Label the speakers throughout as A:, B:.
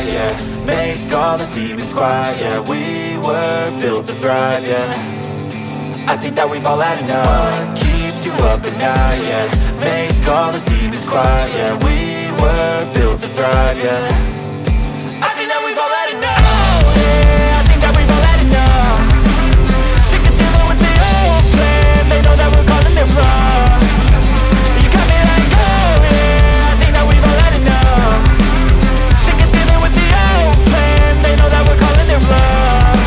A: night, yeah. Make all the demons quiet, yeah. We were built to thrive, yeah. I think that we've all had enough. What keeps you up at night, yeah. Make all the demons quiet, yeah. We were built to thrive, yeah. I think that we've all had enough. Oh yeah, I think that we've all had enough. Sick of dealing with the old plan. They know that we're calling it wrong. You got me like, oh yeah, I think that we've all had enough. Sick of dealing with the old plan. They know that we're calling it wrong.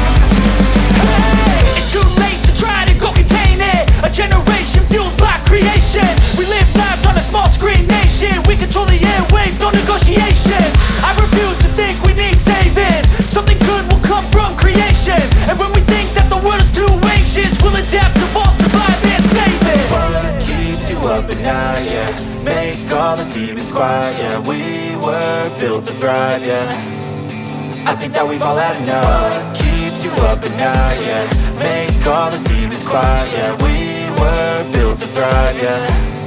A: Hey, it's too late to try to go contain it. A generation fueled by creation. We live lives on a small screen nation. We control the airwaves, no negotiation. I refuse to think we need saving. Something good will come from creation. And when we think that the world is too anxious, we'll adapt, evolve, survive and save it. What keeps you up at night, yeah. Make all the demons quiet, yeah. We were built to thrive, yeah. I think that we've all had enough. What keeps you up at night, yeah. Make all the demons quiet, yeah. We were built to thrive, yeah.